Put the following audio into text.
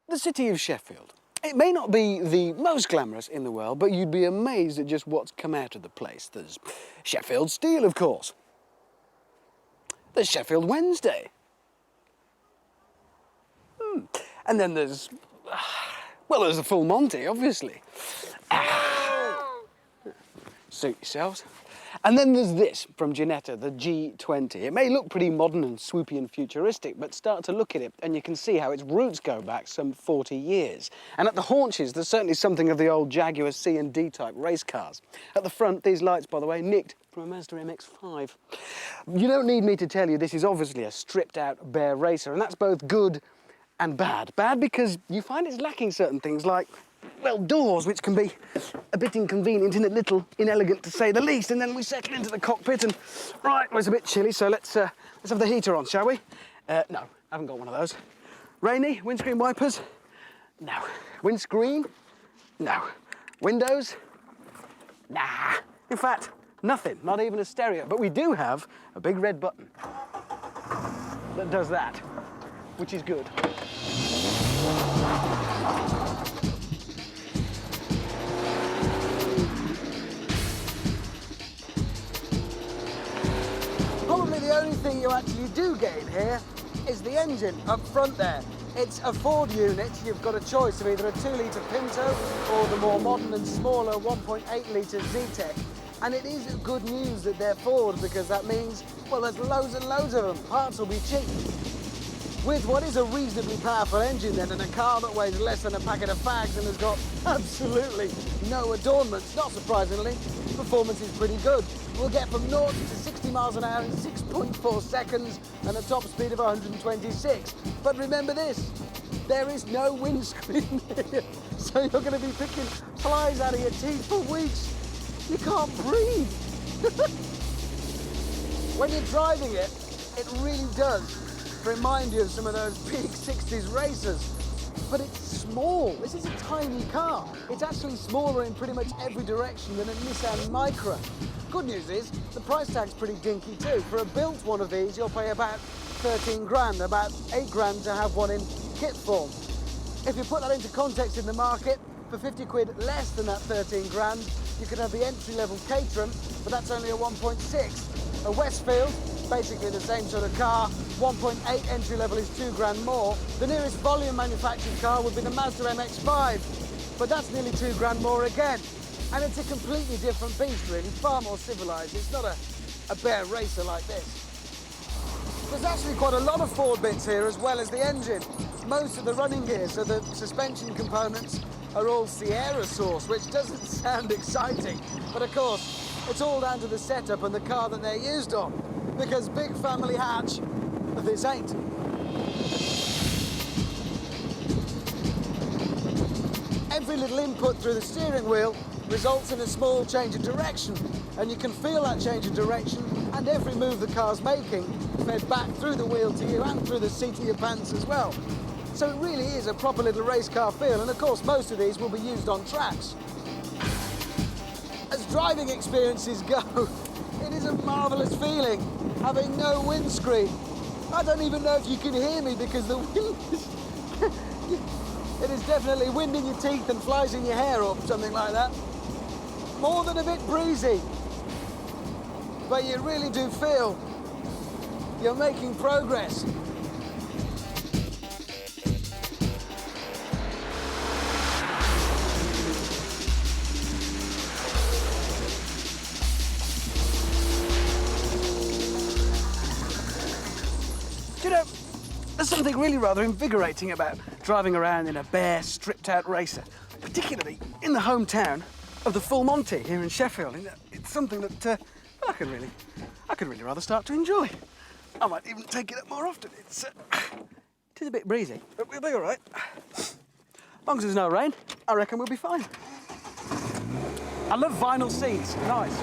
The city of Sheffield. It may not be the most glamorous in the world, but you'd be amazed at just what's come out of the place. There's Sheffield Steel, of course. There's Sheffield Wednesday. And then there's, well, there's the Full Monty, obviously. Suit yourselves. And then there's this from Ginetta, the G20. It may look pretty modern and swoopy and futuristic, but start to look at it and you can see how its roots go back some 40 years. And at the haunches, there's certainly something of the old Jaguar C and D type race cars. At the front, these lights, by the way, nicked from a Mazda MX-5. You don't need me to tell you this is obviously a stripped-out bare racer, and that's both good and bad. Bad because you find it's lacking certain things like, well, doors, which can be a bit inconvenient and a little inelegant to say the least. And then we settle into the cockpit and, right, well, it's a bit chilly, so let's have the heater on, shall we? No, I haven't got one of those. Rainy, windscreen wipers? No. Windscreen? No. Windows? Nah. In fact, nothing, not even a stereo. But we do have a big red button that does that, which is good. Probably the only thing you actually do get in here is the engine up front there. It's a Ford unit. You've got a choice of either a 2-litre Pinto or the more modern and smaller 1.8-litre Z-Tech. And it is good news that they're Ford, because that means, well, there's loads and loads of them. Parts will be cheap. With what is a reasonably powerful engine then, and a car that weighs less than a packet of fags and has got absolutely no adornments, not surprisingly, performance is pretty good. We'll get from 0 to 60 miles an hour in 6.4 seconds and a top speed of 126. But remember this, there is no windscreen here, so you're going to be picking flies out of your teeth for weeks. You can't breathe. When you're driving it, it really does remind you of some of those big 60s racers. But it's small. This is a tiny car. It's actually smaller in pretty much every direction than a Nissan Micra. Good news is, the price tag's pretty dinky too. For a built one of these, you'll pay about 13 grand, about 8 grand to have one in kit form. If you put that into context in the market, for 50 quid less than that 13 grand, you can have the entry-level Caterham, but that's only a 1.6. A Westfield, basically the same sort of car, 1.8 entry level is 2 grand more. The nearest volume manufactured car would be the Mazda MX-5, but that's nearly 2 grand more again. And it's a completely different beast, really, far more civilized. It's not a bare racer like this. There's actually quite a lot of Ford bits here, as well as the engine. Most of the running gear, so the suspension components, are all Sierra source, which doesn't sound exciting. But of course, it's all down to the setup and the car that they're used on. Because big family hatch, this ain't. Every little input through the steering wheel results in a small change of direction, and you can feel that change of direction and every move the car's making fed back through the wheel to you and through the seat of your pants as well. So it really is a proper little race car feel, and of course most of these will be used on tracks. As driving experiences go, it is a marvellous feeling having no windscreen. I don't even know if you can hear me because the wind is... it is definitely wind in your teeth and flies in your hair or something like that. More than a bit breezy. But you really do feel you're making progress. You know, there's something really rather invigorating about driving around in a bare, stripped-out racer, particularly in the hometown of the Full Monty here in Sheffield. It's something that I could really rather start to enjoy. I might even take it up more often. It is a bit breezy, but we'll be all right. As long as there's no rain, I reckon we'll be fine. I love vinyl seats. Nice.